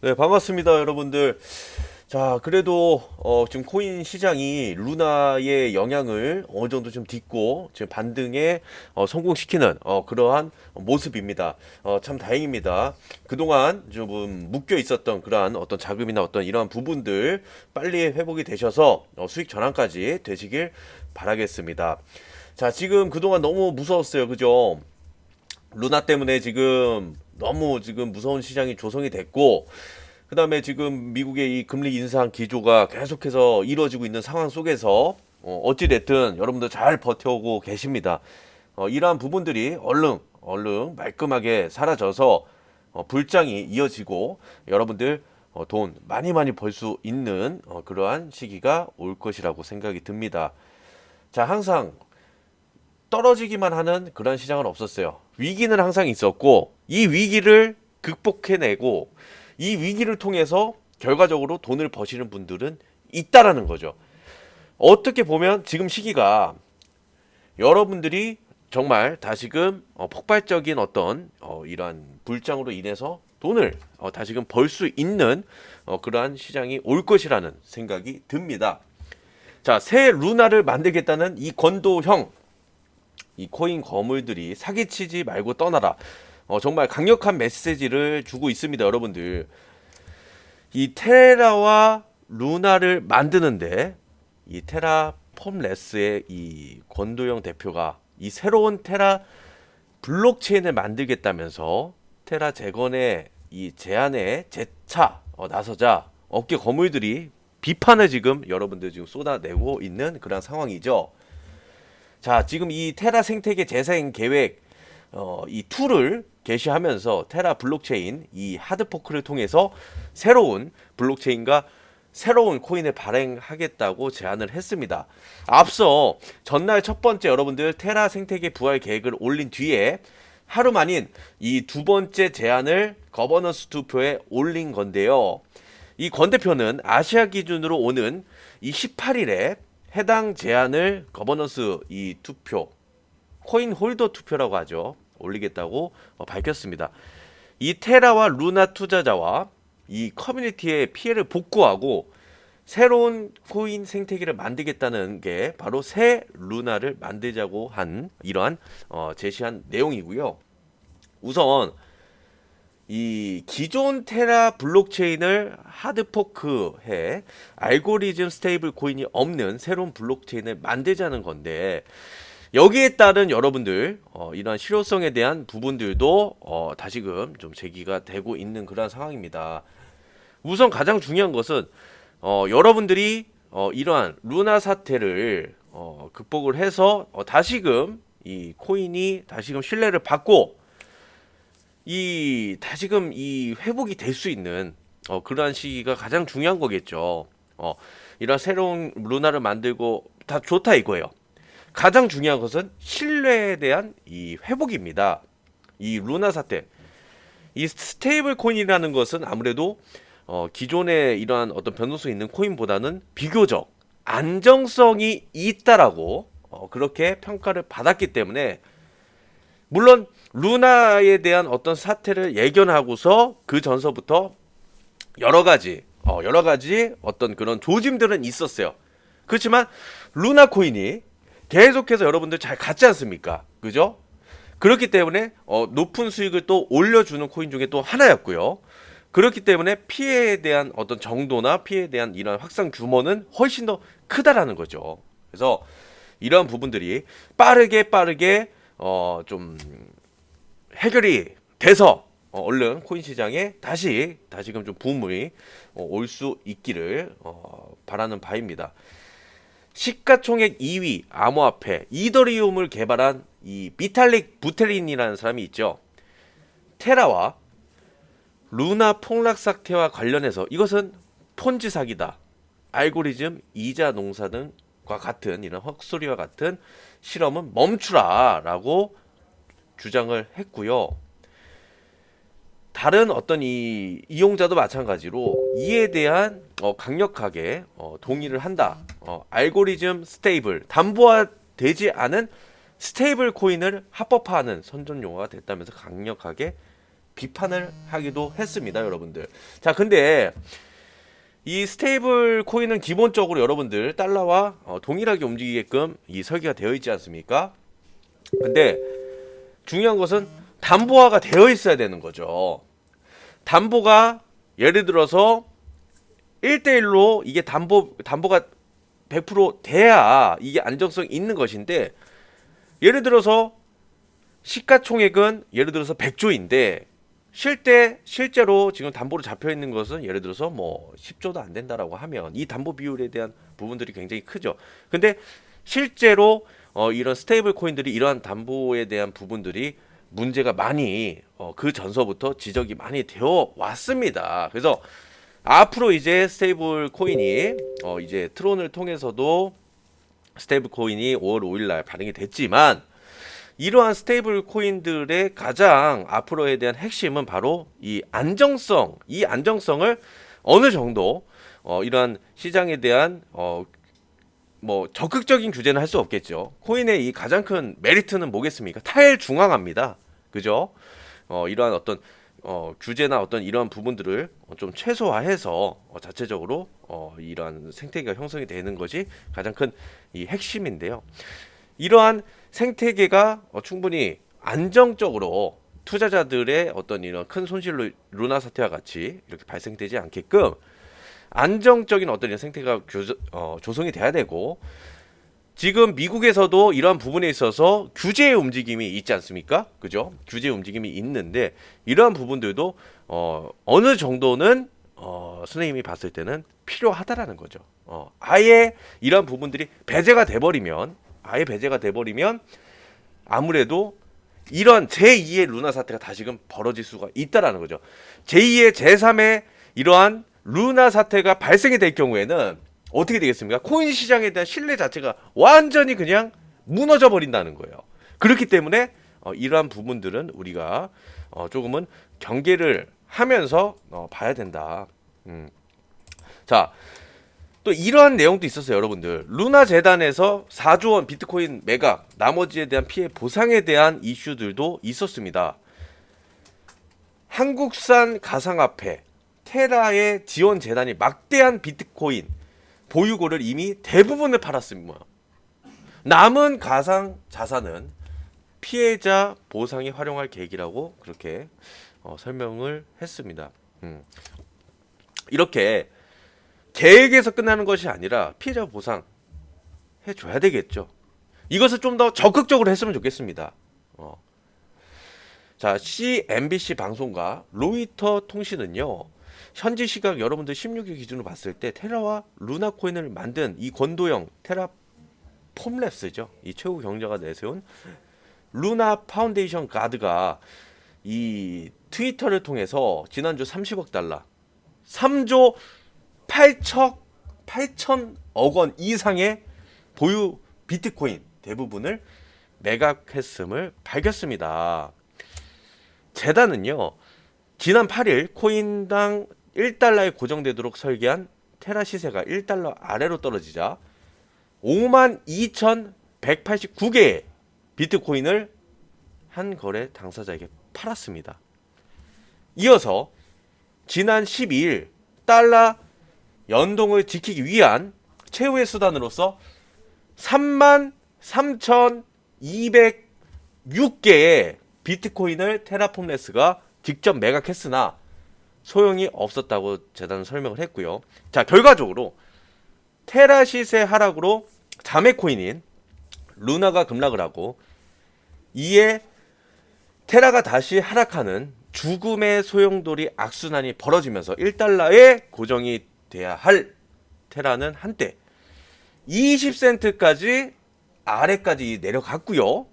네, 반갑습니다, 여러분들. 자, 그래도 지금 코인 시장이 루나의 영향을 어느 정도 좀 딛고 지금 반등에 성공시키는 그러한 모습입니다. 참 다행입니다. 그동안 좀 묶여 있었던 그러한 어떤 자금이나 어떤 이러한 부분들 빨리 회복이 되셔서 수익 전환까지 되시길 바라겠습니다. 자, 지금 그동안 너무 무서웠어요. 그죠? 루나 때문에 지금 너무 지금 무서운 시장이 조성이 됐고, 그 다음에 지금 미국의 이 금리 인상 기조가 계속해서 이루어지고 있는 상황 속에서 어찌됐든 여러분들 잘 버텨오고 계십니다. 이러한 부분들이 얼른 말끔하게 사라져서 불장이 이어지고 여러분들 돈 많이 벌 수 있는 그러한 시기가 올 것이라고 생각이 듭니다. 자, 항상 떨어지기만 하는 그런 시장은 없었어요. 위기는 항상 있었고 이 위기를 극복해내고 이 위기를 통해서 결과적으로 돈을 버시는 분들은 있다라는 거죠. 어떻게 보면 지금 시기가 여러분들이 정말 다시금 폭발적인 어떤 이러한 불장으로 인해서 돈을 다시금 벌 수 있는 그러한 시장이 올 것이라는 생각이 듭니다. 자, 새 루나를 만들겠다는 이 권도형, 이 코인 거물들이 사기치지 말고 떠나라. 정말 강력한 메시지를 주고 있습니다, 여러분들. 이 테라와 루나를 만드는데 이 테라 폼레스의 이 권도영 대표가 이 새로운 테라 블록체인을 만들겠다면서 테라 재건의 이 제안에 재차 나서자 업계 거물들이 비판을 지금 여러분들 지금 쏟아내고 있는 그런 상황이죠. 자, 지금 이 테라 생태계 재생 계획 이 툴을 게시하면서 테라 블록체인 이 하드포크를 통해서 새로운 블록체인과 새로운 코인을 발행하겠다고 제안을 했습니다. 앞서 전날 첫 번째 여러분들 테라 생태계 부활 계획을 올린 뒤에 하루 만인 이 두 번째 제안을 거버넌스 투표에 올린 건데요. 이 권 대표는 아시아 기준으로 오는 이 18일에 해당 제안을 거버넌스 이 투표, 코인 홀더 투표라고 하죠. 올리겠다고 밝혔습니다. 이 테라와 루나 투자자와 이 커뮤니티의 피해를 복구하고 새로운 코인 생태계를 만들겠다는 게 바로 새 루나를 만들자고 한 이러한 제시한 내용이고요. 우선 이 기존 테라 블록체인을 하드포크해 알고리즘 스테이블 코인이 없는 새로운 블록체인을 만들자는 건데 여기에 따른 여러분들 이러한 실효성에 대한 부분들도 다시금 좀 제기가 되고 있는 그런 상황입니다. 우선 가장 중요한 것은 여러분들이 이러한 루나 사태를 극복을 해서 다시금 이 코인이 다시금 신뢰를 받고 이 다시금 이 회복이 될 수 있는 그러한 시기가 가장 중요한 거겠죠. 이런 새로운 루나를 만들고 다 좋다 이거예요. 가장 중요한 것은 신뢰에 대한 이 회복입니다. 이 루나 사태, 이 스테이블 코인이라는 것은 아무래도 기존의 이러한 어떤 변동성 있는 코인보다는 비교적 안정성이 있다라고 그렇게 평가를 받았기 때문에 물론 루나에 대한 어떤 사태를 예견하고서 그 전서부터 여러 가지 어떤 그런 조짐들은 있었어요. 그렇지만 루나 코인이 계속해서 여러분들 잘 갔지 않습니까? 그죠? 그렇기 때문에 높은 수익을 또 올려주는 코인 중에 또 하나였고요. 그렇기 때문에 피해에 대한 어떤 정도나 피해에 대한 이런 확산 규모는 훨씬 더 크다라는 거죠. 그래서 이러한 부분들이 빠르게 좀 해결이 돼서 얼른 코인 시장에 다시금 좀 붐이 올 수 있기를 바라는 바입니다. 시가총액 2위 암호화폐 이더리움을 개발한 이 비탈릭 부테린이라는 사람이 있죠. 테라와 루나 폭락 사태와 관련해서 이것은 폰지 사기다. 알고리즘 이자 농사 등과 같은 이런 헛소리와 같은 실험은 멈추라라고 주장을 했고요. 다른 어떤 이 이용자도 마찬가지로 이에 대한 강력하게 동의를 한다. 알고리즘 스테이블 담보화되지 않은 스테이블 코인을 합법화하는 선전 용어가 됐다면서 강력하게 비판을 하기도 했습니다, 여러분들. 자, 근데 이 스테이블 코인은 기본적으로 여러분들 달러와 동일하게 움직이게끔 이 설계가 되어 있지 않습니까? 근데 중요한 것은 담보화가 되어 있어야 되는 거죠. 담보가 예를 들어서 1대1로 이게 담보가 100% 돼야 이게 안정성 있는 것인데, 예를 들어서 시가총액은 예를 들어서 100조인데 실제로 지금 담보로 잡혀 있는 것은 예를 들어서 뭐 10조도 안 된다라고 하면 이 담보 비율에 대한 부분들이 굉장히 크죠. 근데 실제로 이런 스테이블 코인들이 이러한 담보에 대한 부분들이 문제가 많이 그 전서부터 지적이 많이 되어 왔습니다. 그래서 앞으로 이제 스테이블 코인이 이제 트론을 통해서도 스테이블 코인이 5월 5일 날 발행이 됐지만, 이러한 스테이블 코인들의 가장 앞으로에 대한 핵심은 바로 이 안정성, 이 안정성을 어느 정도 이러한 시장에 대한 뭐 적극적인 규제는 할 수 없겠죠. 코인의 이 가장 큰 메리트는 뭐겠습니까? 탈중앙화입니다. 그죠? 이러한 어떤 규제나 어떤 이러한 부분들을 좀 최소화해서 자체적으로 이러한 생태계가 형성이 되는 것이 가장 큰 이 핵심인데요. 이러한 생태계가 충분히 안정적으로 투자자들의 어떤 이런 큰 손실로 루나 사태와 같이 이렇게 발생되지 않게끔 안정적인 어떤 이런 생태가 조성이 돼야 되고, 지금 미국에서도 이러한 부분에 있어서 규제의 움직임이 있지 않습니까? 그죠? 규제의 움직임이 있는데 이러한 부분들도 어느 정도는 선생님이 봤을 때는 필요하다라는 거죠. 아예 이러한 부분들이 배제가 돼버리면 아무래도 이런 제2의 루나 사태가 다시금 벌어질 수가 있다라는 거죠. 제2의 제3의 이러한 루나 사태가 발생이 될 경우에는 어떻게 되겠습니까? 코인 시장에 대한 신뢰 자체가 완전히 그냥 무너져 버린다는 거예요. 그렇기 때문에 이러한 부분들은 우리가 조금은 경계를 하면서 봐야 된다. 자, 또 이러한 내용도 있었어요, 여러분들. 루나 재단에서 4조 원 비트코인 매각, 나머지에 대한 피해 보상에 대한 이슈들도 있었습니다. 한국산 가상화폐 테라의 지원 재단이 막대한 비트코인 보유고를 이미 대부분을 팔았습니다. 남은 가상 자산은 피해자 보상에 활용할 계획이라고 그렇게 설명을 했습니다. 이렇게 계획에서 끝나는 것이 아니라 피해자 보상 해줘야 되겠죠. 이것을 좀 더 적극적으로 했으면 좋겠습니다. 자, CNBC 방송과 로이터 통신은요, 현지 시각 여러분들 16일 기준으로 봤을 때 테라와 루나 코인을 만든 이 권도영 테라 폼랩스죠. 이 최고 경자가 내세운 루나 파운데이션 가드가 이 트위터를 통해서 지난주 30억 달러, 3조 8천억 원 이상의 보유 비트코인 대부분을 매각했음을 밝혔습니다. 재단은요, 지난 8일 코인당 1달러에 고정되도록 설계한 테라 시세가 1달러 아래로 떨어지자 52,189개의 비트코인을 한 거래 당사자에게 팔았습니다. 이어서 지난 12일 달러 연동을 지키기 위한 최후의 수단으로서 33,206개의 비트코인을 테라폼레스가 직접 매각했으나 소용이 없었다고 재단은 설명을 했고요. 자, 결과적으로 테라 시세 하락으로 자매 코인인 루나가 급락을 하고, 이에 테라가 다시 하락하는 죽음의 소용돌이 악순환이 벌어지면서 1달러에 고정이 돼야 할 테라는 한때 20센트까지 아래까지 내려갔고요.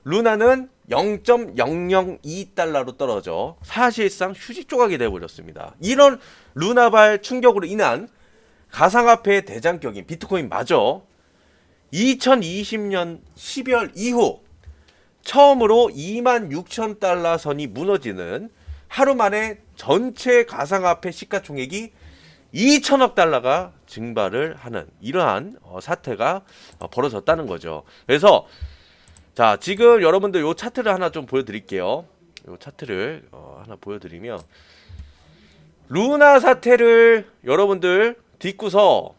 루나는 0.002달러로 떨어져 사실상 휴지 조각이 되어버렸습니다. 이런 루나발 충격으로 인한 가상화폐의 대장격인 비트코인마저 2020년 12월 이후 처음으로 26,000달러 선이 무너지는, 하루 만에 전체 가상화폐 시가총액이 2천억 달러가 증발을 하는 이러한 사태가 벌어졌다는 거죠. 그래서 자, 지금 여러분들 요 차트를 하나 좀 보여드릴게요. 요 차트를 하나 보여드리면 루나 사태를 여러분들 딛고서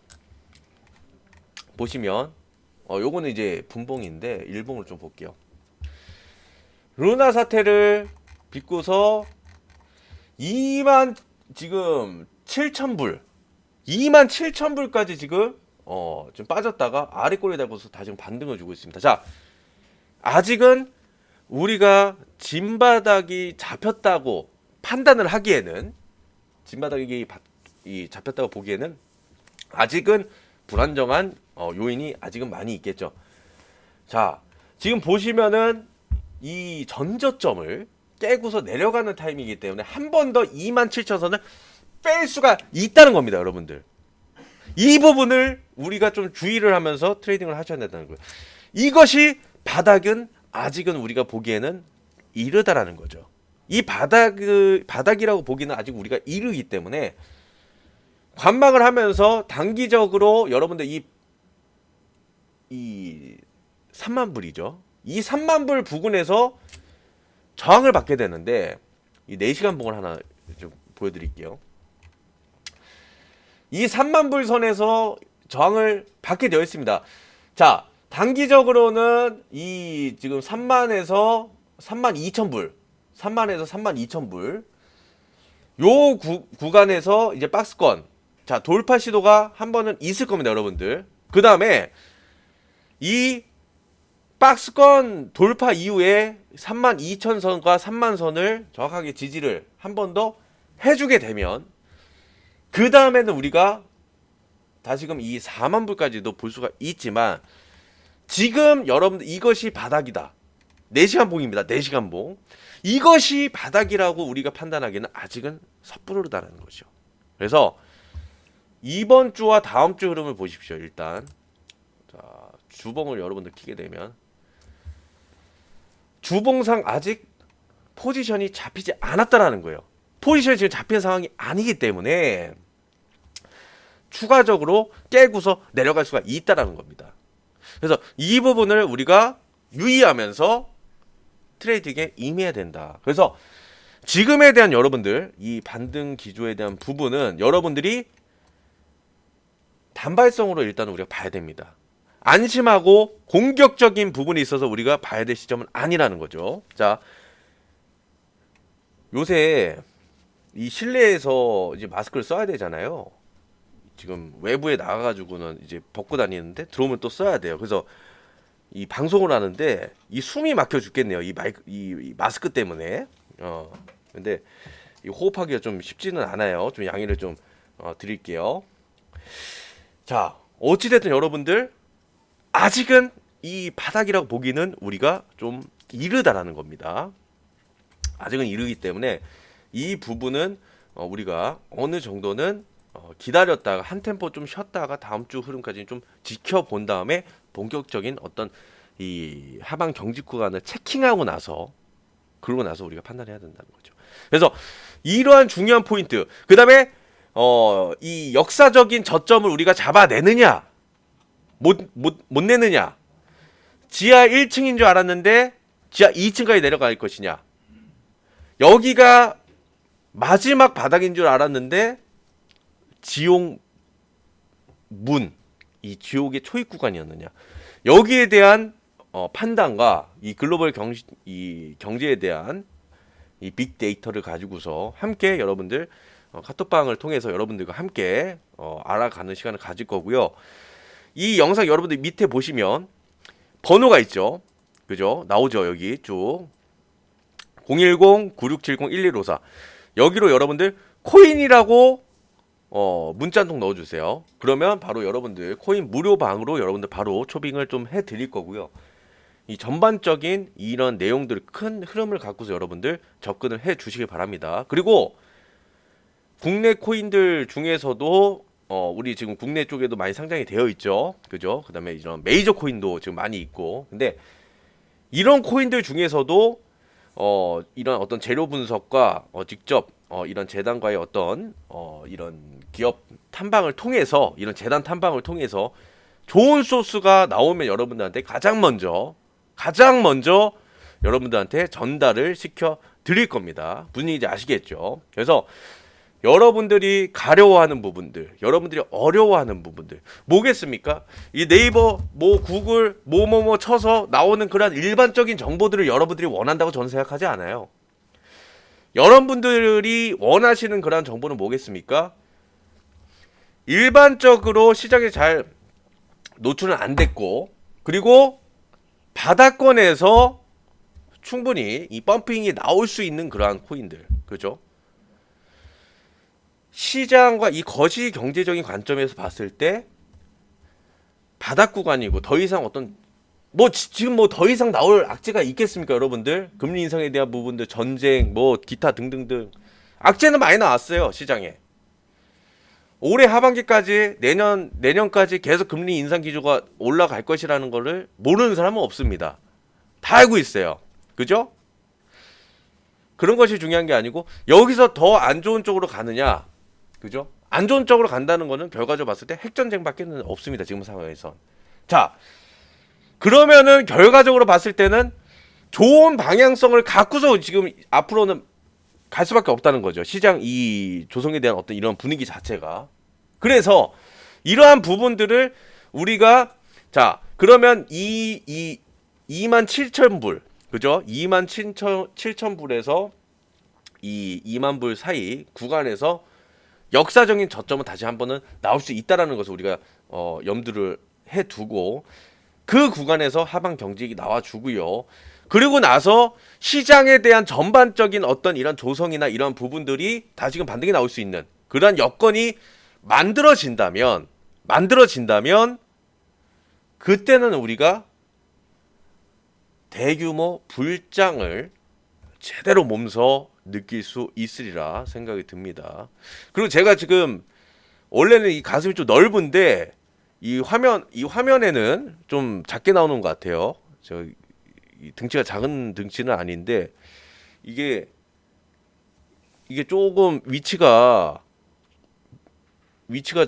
보시면 요거는 이제 분봉인데 일봉을 좀 볼게요. 루나 사태를 딛고서 2만 지금 7,000불 27,000불까지 지금 좀 빠졌다가 아래 꼬리에 달고서 다시 반등을 주고 있습니다. 자, 아직은 우리가 진바닥이 잡혔다고 판단을 하기에는 진바닥이 잡혔다고 보기에는 아직은 불안정한 요인이 아직은 많이 있겠죠. 자, 지금 보시면은 이 전저점을 깨고서 내려가는 타이밍이기 때문에 한 번 더 27,000선을 뺄 수가 있다는 겁니다, 여러분들. 이 부분을 우리가 좀 주의를 하면서 트레이딩을 하셔야 된다는 거예요. 이것이 바닥은 아직은 우리가 보기에는 이르다라는 거죠. 이 바닥이라고 보기는 아직 우리가 이르기 때문에 관망을 하면서 단기적으로 여러분들 이 3만 불이죠. 이 3만 불 부근에서 저항을 받게 되는데 이 4시간 봉을 하나 좀 보여드릴게요. 이 3만 불 선에서 저항을 받게 되어 있습니다. 자, 단기적으로는 이 지금 3만에서 3만 2천 불, 3만에서 3만 2천 불, 요 구간에서 이제 박스권, 자 돌파 시도가 한 번은 있을 겁니다, 여러분들. 그 다음에 이 박스권 돌파 이후에 3만 2천 선과 3만 선을 정확하게 지지를 한 번 더 해주게 되면 그 다음에는 우리가 다시금 이 4만 불까지도 볼 수가 있지만 지금 여러분들 이것이 바닥이다. 4시간 봉입니다. 4시간 봉. 이것이 바닥이라고 우리가 판단하기는 아직은 섣부르다는 거죠. 그래서 이번 주와 다음 주 흐름을 보십시오. 일단 자, 주봉을 여러분들 키게 되면 주봉상 아직 포지션이 잡히지 않았다라는 거예요. 포지션이 지금 잡힌 상황이 아니기 때문에 추가적으로 깨고서 내려갈 수가 있다라는 겁니다. 그래서 이 부분을 우리가 유의하면서 트레이딩에 임해야 된다. 그래서 지금에 대한 여러분들 이 반등 기조에 대한 부분은 여러분들이 단발성으로 일단 우리가 봐야 됩니다. 안심하고 공격적인 부분이 있어서 우리가 봐야 될 시점은 아니라는 거죠. 자, 요새 이 실내에서 이제 마스크를 써야 되잖아요. 지금 외부에 나가가지고는 이제 벗고 다니는데 들어오면 또 써야 돼요. 그래서 이 방송을 하는데 이 숨이 막혀 죽겠네요. 이 마스크 때문에. 근데 이 호흡하기가 좀 쉽지는 않아요. 좀 양해를 좀 드릴게요. 자, 어찌됐든 여러분들 아직은 이 바닥이라고 보기는 우리가 좀 이르다라는 겁니다. 아직은 이르기 때문에 이 부분은 우리가 어느 정도는 기다렸다가 한 템포 좀 쉬었다가 다음 주 흐름까지 좀 지켜본 다음에 본격적인 어떤 이 하방 경직 구간을 체킹하고 나서 그러고 나서 우리가 판단해야 된다는 거죠. 그래서 이러한 중요한 포인트, 그 다음에 이 역사적인 저점을 우리가 잡아내느냐 못 내느냐, 지하 1층인 줄 알았는데 지하 2층까지 내려갈 것이냐, 여기가 마지막 바닥인 줄 알았는데 지옥 문, 이 지옥의 초입 구간이었느냐, 여기에 대한 판단과 이 글로벌 경제에 대한 이 빅데이터를 가지고서 함께 여러분들 카톡방을 통해서 여러분들과 함께 알아가는 시간을 가질 거고요. 이 영상 여러분들 밑에 보시면 번호가 있죠. 그죠? 나오죠. 여기 쭉 010-9670-1154 여기로 여러분들 코인이라고 문자 한 통 넣어주세요. 그러면 바로 여러분들 코인 무료 방으로 여러분들 바로 초빙을 좀 해드릴 거고요. 이 전반적인 이런 내용들 큰 흐름을 갖고서 여러분들 접근을 해 주시길 바랍니다. 그리고 국내 코인들 중에서도 우리 지금 국내 쪽에도 많이 상장이 되어 있죠. 그죠? 그 다음에 이런 메이저 코인도 지금 많이 있고, 근데 이런 코인들 중에서도 이런 어떤 재료 분석과 직접 이런 재단과의 어떤 이런 기업 탐방을 통해서, 이런 재단 탐방을 통해서 좋은 소스가 나오면 여러분들한테 가장 먼저 여러분들한테 전달을 시켜 드릴 겁니다. 무슨 얘기인지 아시겠죠? 그래서 여러분들이 가려워하는 부분들, 여러분들이 어려워하는 부분들 뭐겠습니까? 이 네이버, 뭐 구글, 뭐뭐뭐 쳐서 나오는 그런 일반적인 정보들을 여러분들이 원한다고 저는 생각하지 않아요. 여러분들이 원하시는 그런 정보는 뭐겠습니까? 일반적으로 시장에 잘 노출은 안 됐고, 그리고 바닥권에서 충분히 이 펌핑이 나올 수 있는 그러한 코인들, 그죠? 시장과 이 거시 경제적인 관점에서 봤을 때 바닥 구간이고 더 이상 어떤 뭐 지금 뭐 더 이상 나올 악재가 있겠습니까, 여러분들? 금리 인상에 대한 부분들, 전쟁, 뭐 기타 등등등 악재는 많이 나왔어요, 시장에. 올해 하반기까지 내년까지 계속 금리 인상 기조가 올라갈 것이라는 거를 모르는 사람은 없습니다. 다 알고 있어요. 그죠? 그런 것이 중요한 게 아니고 여기서 더 안 좋은 쪽으로 가느냐, 그죠? 안 좋은 쪽으로 간다는 거는 결과적으로 봤을 때 핵전쟁밖에 없습니다, 지금 상황에선. 자, 그러면은 결과적으로 봤을 때는 좋은 방향성을 갖고서 지금 앞으로는 갈 수밖에 없다는 거죠. 시장 이 조성에 대한 어떤 이런 분위기 자체가. 그래서 이러한 부분들을 우리가, 자, 그러면 27,000불, 그죠? 27,000불에서 이 2만 불 사이 구간에서 역사적인 저점은 다시 한번은 나올 수 있다라는 것을 우리가 염두를 해두고 그 구간에서 하방 경직이 나와주고요. 그리고 나서 시장에 대한 전반적인 어떤 이런 조성이나 이런 부분들이 다시금 반등이 나올 수 있는 그러한 여건이 만들어진다면 그때는 우리가 대규모 불장을 제대로 몸소 느낄 수 있으리라 생각이 듭니다. 그리고 제가 지금 원래는 이 가슴이 좀 넓은데 이 화면에는 좀 작게 나오는 것 같아요. 이 등치가 작은 등치는 아닌데 이게 조금 위치가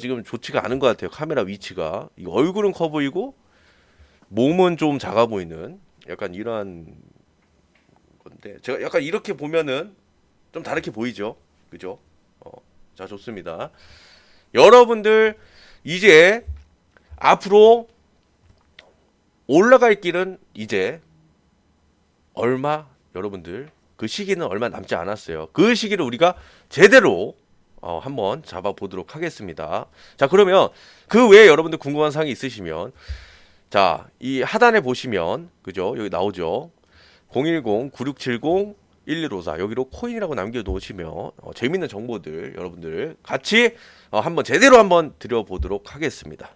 지금 좋지가 않은 것 같아요. 카메라 위치가. 이 얼굴은 커 보이고 몸은 좀 작아 보이는 약간 이러한 건데, 제가 약간 이렇게 보면은 좀 다르게 보이죠, 그죠? 자, 좋습니다. 여러분들 이제 앞으로 올라갈 길은 이제 여러분들 그 시기는 얼마 남지 않았어요. 그 시기를 우리가 제대로 한번 잡아보도록 하겠습니다. 자, 그러면 그 외에 여러분들 궁금한 사항이 있으시면, 자, 이 하단에 보시면, 그죠? 여기 나오죠. 010-9670-1154 여기로 코인이라고 남겨놓으시면 재밌는 정보들 여러분들 같이 한번 제대로 한번 드려보도록 하겠습니다.